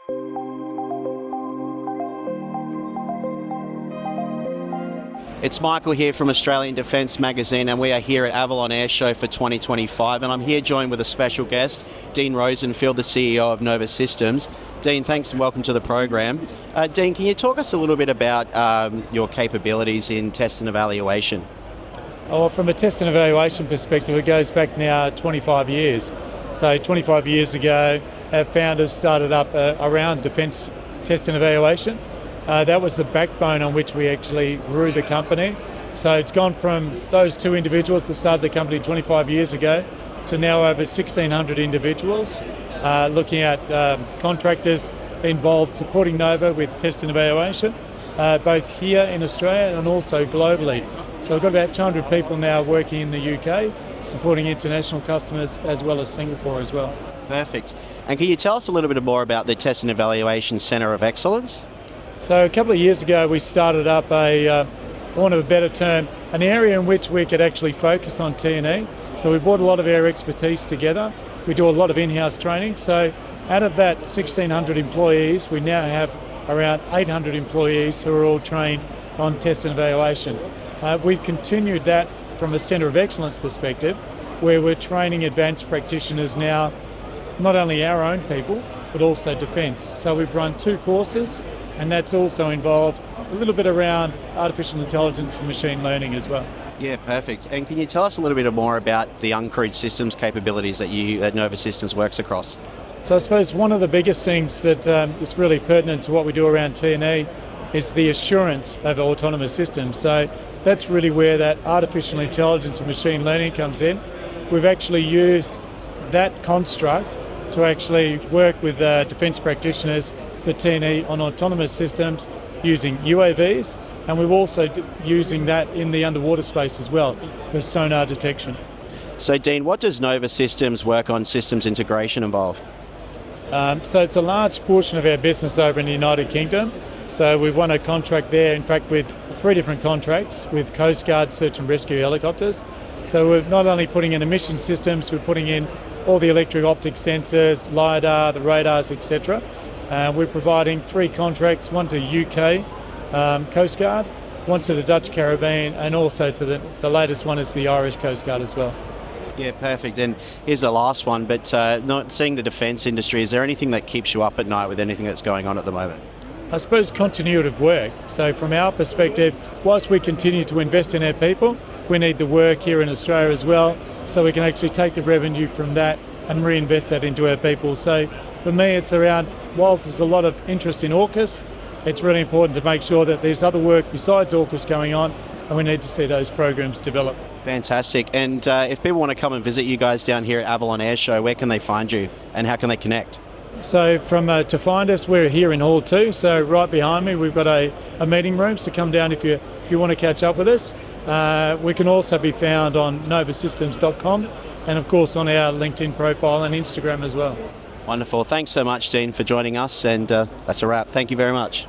It's Michael here from Australian Defence Magazine, and we are here at Avalon Air Show for 2025, and I'm here joined with a special guest, Dean Rosenfield, the CEO of Nova Systems. Dean, thanks and welcome to the program. Dean, can you talk us a little bit about your capabilities in test and evaluation? Oh, from a test and evaluation perspective, it goes back now 25 years. So 25 years ago, our founders started up around defence test and evaluation. That was the backbone on which we actually grew the company. So it's gone from those two individuals that started the company 25 years ago to now over 1,600 individuals, looking at contractors involved supporting Nova with test and evaluation, both here in Australia and also globally. So we've got about 200 people now working in the UK, supporting international customers as well as Singapore as well. Perfect. And can you tell us a little bit more about the Test and Evaluation Centre of Excellence? So a couple of years ago, we started up for want of a better term, an area in which we could actually focus on T&E. So we brought a lot of our expertise together. We do a lot of in-house training. So out of that 1,600 employees, we now have around 800 employees who are all trained on test and evaluation. We've continued that from a Centre of Excellence perspective, where we're training advanced practitioners now, not only our own people, but also defence. So we've run 2 courses, and that's also involved a little bit around artificial intelligence and machine learning as well. Yeah, perfect. And can you tell us a little bit more about the uncrewed systems capabilities that Nova Systems works across? So I suppose one of the biggest things that is really pertinent to what we do around T&E is the assurance of autonomous systems. So that's really where that artificial intelligence and machine learning comes in. We've actually used that construct to actually work with defence practitioners for T&E on autonomous systems using UAVs, and we're also using that in the underwater space as well for sonar detection. So Dean, what does Nova Systems work on systems integration involve? So it's a large portion of our business over in the United Kingdom. So we've won a contract there, in fact with 3 different contracts with Coast Guard search and rescue helicopters. So we're not only putting in emission systems, we're putting in all the electric optic sensors, LiDAR, the radars, etc. We're providing 3 contracts, one to UK Coast Guard, one to the Dutch Caribbean, and also to the latest one is the Irish Coast Guard as well. Yeah, perfect. And here's the last one, but not seeing the defence industry, is there anything that keeps you up at night with anything that's going on at the moment? I suppose continuity of work. So from our perspective, whilst we continue to invest in our people, we need the work here in Australia as well, so we can actually take the revenue from that and reinvest that into our people. So for me, it's around, whilst there's a lot of interest in AUKUS, it's really important to make sure that there's other work besides AUKUS going on, and we need to see those programs develop. Fantastic. And if people want to come and visit you guys down here at Avalon Air Show, where can they find you and how can they connect? So to find us, we're here in Hall 2, so right behind me we've got a meeting room, so come down if you want to catch up with us. We can also be found on novasystems.com and of course on our LinkedIn profile and Instagram as well. Wonderful. Thanks so much, Dean, for joining us, and that's a wrap. Thank you very much.